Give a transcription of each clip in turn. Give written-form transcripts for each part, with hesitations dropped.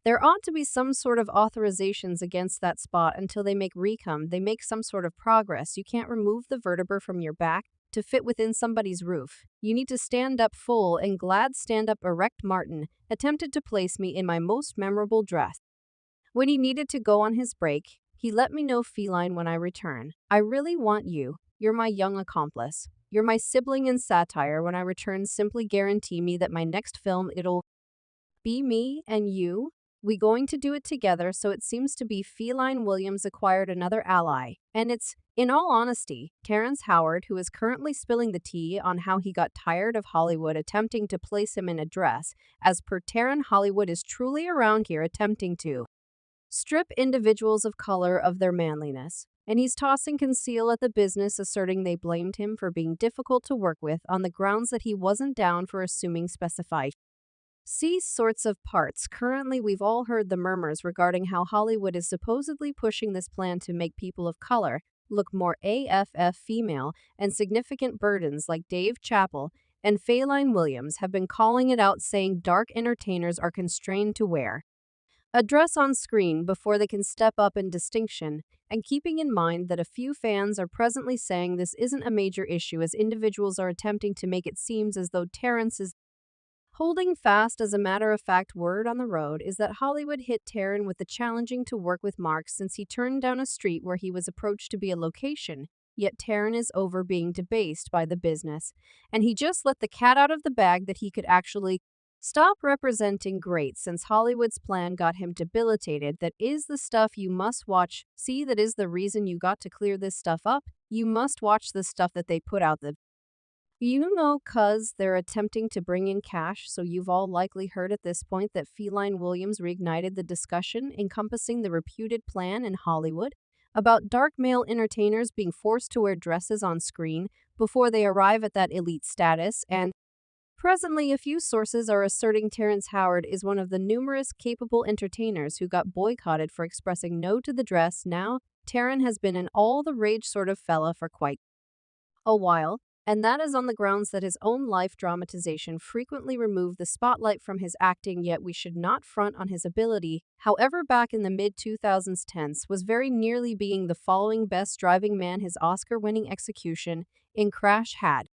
There ought to be some sort of authorizations against that spot until they make recom, they make some sort of progress. You can't remove the vertebra from your back to fit within somebody's roof. You need to stand up full and glad stand up erect. Martin attempted to place me in my most memorable dress. When he needed to go on his break, he let me know feline when I return. I really want you. You're my young accomplice. You're my sibling in satire. When I return, simply guarantee me that my next film it'll be me and you. We going to do it together, so it seems to be Feline Williams acquired another ally. And it's, in all honesty, Terrence Howard who is currently spilling the tea on how he got tired of Hollywood attempting to place him in a dress. As per Terran, Hollywood is truly around here attempting to strip individuals of color of their manliness. And he's tossing conceal at the business, asserting they blamed him for being difficult to work with on the grounds that he wasn't down for assuming specified C sorts of parts. Currently, we've all heard the murmurs regarding how Hollywood is supposedly pushing this plan to make people of color look more AFF female, and significant burdens like Dave Chappelle and Feline Williams have been calling it out, saying dark entertainers are constrained to wear a dress on screen before they can step up in distinction, and keeping in mind that a few fans are presently saying this isn't a major issue as individuals are attempting to make it seem as though Terrence is holding fast. As a matter of fact, word on the road is that Hollywood hit Terran with the challenging to work with Mark since he turned down a street where he was approached to be a location, yet Terran is over being debased by the business, and he just let the cat out of the bag that he could actually stop representing great since Hollywood's plan got him debilitated. That is the stuff you must watch. See, that is the reason you got to clear this stuff up. You must watch the stuff that they put out. Cuz they're attempting to bring in cash, so you've all likely heard at this point that Feline Williams reignited the discussion encompassing the reputed plan in Hollywood about dark male entertainers being forced to wear dresses on screen before they arrive at that elite status, and presently, a few sources are asserting Terrence Howard is one of the numerous capable entertainers who got boycotted for expressing no to the dress. Now, Terran has been an all-the-rage sort of fella for quite a while, and that is on the grounds that his own life dramatization frequently removed the spotlight from his acting, yet we should not front on his ability. However, back in the mid-2010s was very nearly being the following best driving man. His Oscar-winning execution in Crash had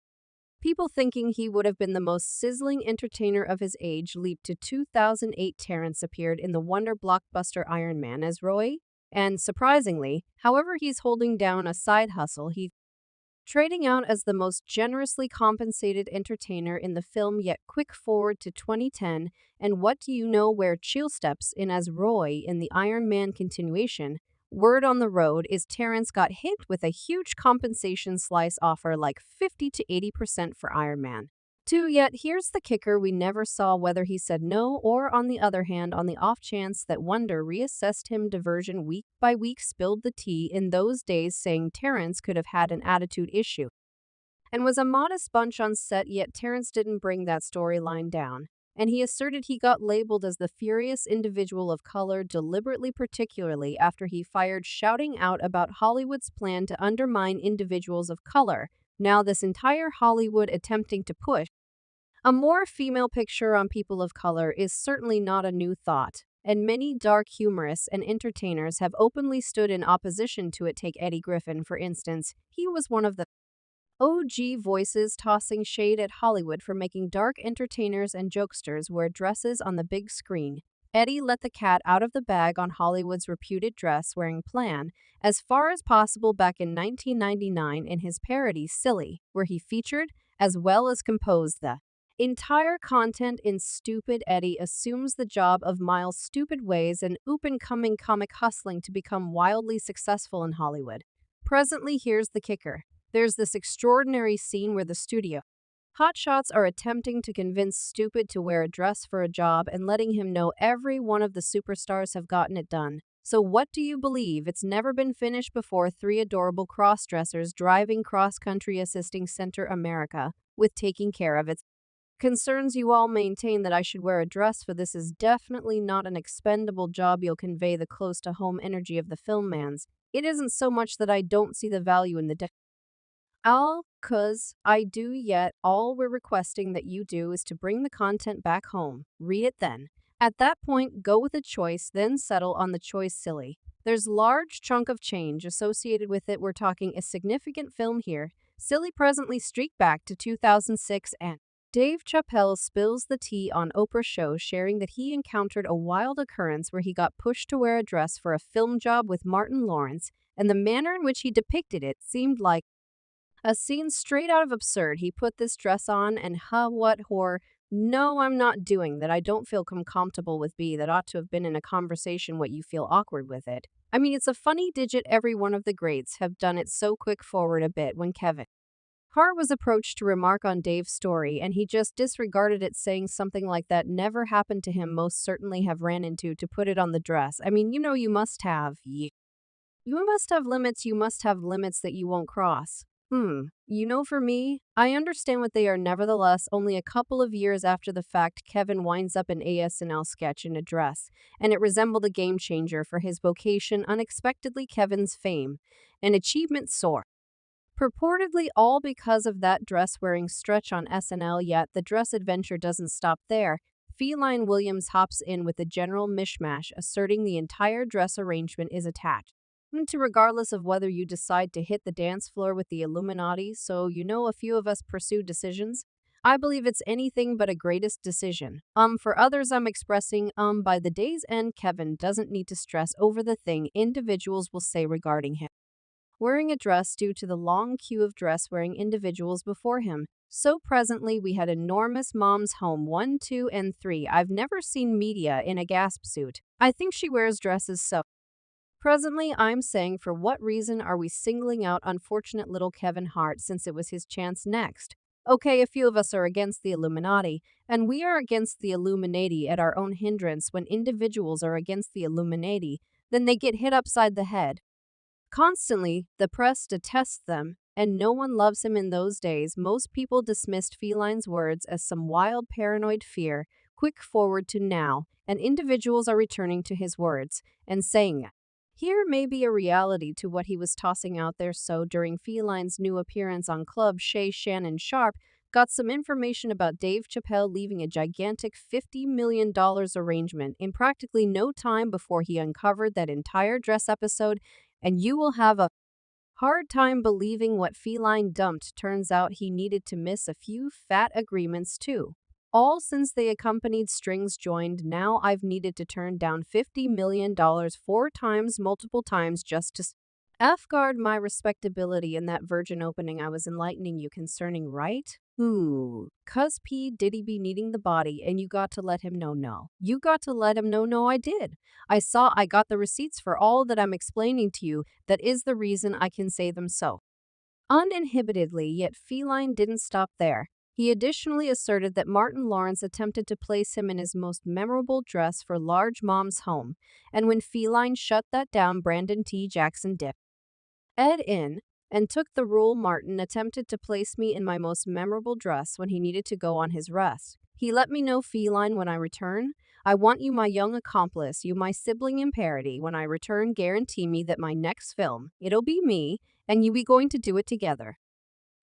people thinking he would have been the most sizzling entertainer of his age. Leap to 2008, Terrence appeared in the wonder blockbuster Iron Man as Roy, and surprisingly, however, he's holding down a side hustle. He trading out as the most generously compensated entertainer in the film. Yet quick forward to 2010, and what do you know, where Chill steps in as Roy in the Iron Man continuation. Word on the road is Terrence got hit with a huge compensation slice offer, like 50 to 80% for Iron Man 2. Yet here's the kicker, we never saw whether he said no, or on the other hand, on the off chance that Wonder reassessed him, diversion week by week spilled the tea in those days, saying Terrence could have had an attitude issue and was a modest bunch on set, yet Terrence didn't bring that storyline down. And he asserted he got labeled as the furious individual of color deliberately, particularly after he fired shouting out about Hollywood's plan to undermine individuals of color. Now this entire Hollywood attempting to push a more female picture on people of color is certainly not a new thought, and many dark humorists and entertainers have openly stood in opposition to it. Take Eddie Griffin, for instance. He was one of the OG voices tossing shade at Hollywood for making dark entertainers and jokesters wear dresses on the big screen. Eddie let the cat out of the bag on Hollywood's reputed dress-wearing plan as far as possible back in 1999 in his parody Silly, where he featured, as well as composed, the entire content in Stupid. Eddie assumes the job of Miles' stupid ways and up-and-coming comic hustling to become wildly successful in Hollywood. Presently, here's the kicker. There's this extraordinary scene where the studio hotshots are attempting to convince Stupid to wear a dress for a job and letting him know every one of the superstars have gotten it done. So what do you believe? It's never been finished before. 3 adorable cross-dressers driving cross-country, assisting Center America with taking care of its concerns. You all maintain that I should wear a dress for this is definitely not an expendable job. You'll convey the close-to-home energy of the film man's. It isn't so much that I don't see the value in the cuz I do, yet all we're requesting that you do is to bring the content back home. Read it then. At that point, go with a choice, then settle on the choice silly. There's large chunk of change associated with it. We're talking a significant film here. Silly presently streaked back to 2006 and Dave Chappelle spills the tea on Oprah's show, sharing that he encountered a wild occurrence where he got pushed to wear a dress for a film job with Martin Lawrence, and the manner in which he depicted it seemed like a scene straight out of Absurd. He put this dress on and what horror. No, I'm not doing that. I don't feel comfortable with B. That ought to have been in a conversation what you feel awkward with it. I mean, it's a funny digit. Every one of the greats have done it so quick forward a bit when Kevin Hart was approached to remark on Dave's story, and he just disregarded it, saying something like that never happened to him, most certainly have ran into to put it on the dress. I mean, you must have. You must have limits, that you won't cross. For me, I understand what they are. Nevertheless, only a couple of years after the fact, Kevin winds up in a SNL sketch in a dress, and it resembled a game changer for his vocation. Unexpectedly, Kevin's fame and achievement soar. Purportedly all because of that dress-wearing stretch on SNL, yet the dress adventure doesn't stop there. Feline Williams hops in with a general mishmash, asserting the entire dress arrangement is attached to regardless of whether you decide to hit the dance floor with the Illuminati. So a few of us pursue decisions. I believe it's anything but a greatest decision. For others I'm expressing, by the day's end, Kevin doesn't need to stress over the thing individuals will say regarding him wearing a dress due to the long queue of dress-wearing individuals before him. So presently we had enormous Mom's Home 1, 2, and 3. I've never seen media in a gasp suit. I think she wears dresses so. Presently I'm saying, for what reason are we singling out unfortunate little Kevin Hart, since it was his chance next? Okay, a few of us are against the Illuminati, and we are against the Illuminati at our own hindrance. When individuals are against the Illuminati, then they get hit upside the head constantly. The press detests them, and no one loves him. In those days, most people dismissed Feline's words as some wild paranoid fear. Quick forward to now, and individuals are returning to his words and saying, here may be a reality to what he was tossing out there. So during Feline's new appearance on Club Shay, Shannon Sharp got some information about Dave Chappelle leaving a gigantic $50 million arrangement in practically no time before he uncovered that entire dress episode, and you will have a hard time believing what Feline dumped. Turns out he needed to miss a few fat agreements too. All since they accompanied strings joined. Now I've needed to turn down $50 million 4 times, multiple times, just to guard my respectability. In that virgin opening I was enlightening you concerning, right? Cuz P. Diddy be needing the body, and you got to let him know. No. You got to let him know. No, I did. I got the receipts for all that I'm explaining to you. That is the reason I can say them so uninhibitedly. Yet Feline didn't stop there. He additionally asserted that Martin Lawrence attempted to place him in his most memorable dress for Large Mom's Home, and when Feline shut that down, Brandon T. Jackson dipped Ed in and took the rule. Martin attempted to place me in my most memorable dress when he needed to go on his rest. He let me know, Feline, when I return, I want you, my young accomplice, you, my sibling in parody. When I return, guarantee me that my next film, it'll be me, and you be going to do it together.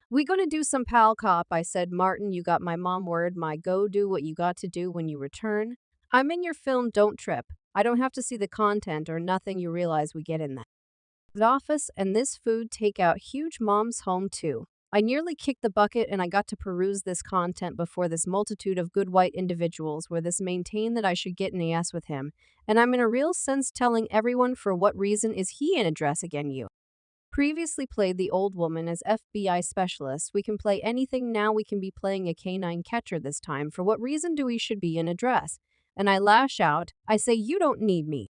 We gonna do some pal cop. I said, Martin, you got my mom word. My go do what you got to do when you return. I'm in your film, don't trip. I don't have to see the content or nothing. You realize we get in that office, and this food takeout huge Mom's Home too. I nearly kicked the bucket, and I got to peruse this content before this multitude of good white individuals where this maintain that I should get in the ass with him, and I'm in a real sense telling everyone, for what reason is he in a dress again? You previously played the old woman as FBI specialist. We can play anything now. We can be playing a canine catcher this time. For what reason do we should be in a dress? And I lash out. I say, you don't need me.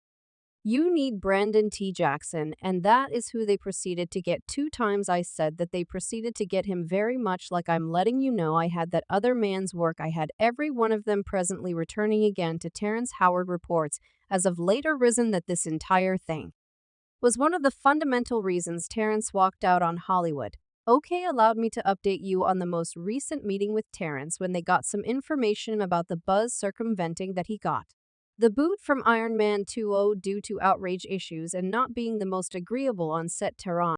You need Brandon T. Jackson, and that is who they proceeded to get 2 times. I said that they proceeded to get him, very much like I'm letting you know I had that other man's work. I had every one of them. Presently returning again to Terrence Howard reports, as of later risen, that this entire thing was one of the fundamental reasons Terrence walked out on Hollywood. OK allowed me to update you on the most recent meeting with Terrence when they got some information about the buzz circumventing that he got the boot from Iron Man 2.0 due to outrage issues and not being the most agreeable on set. Tehran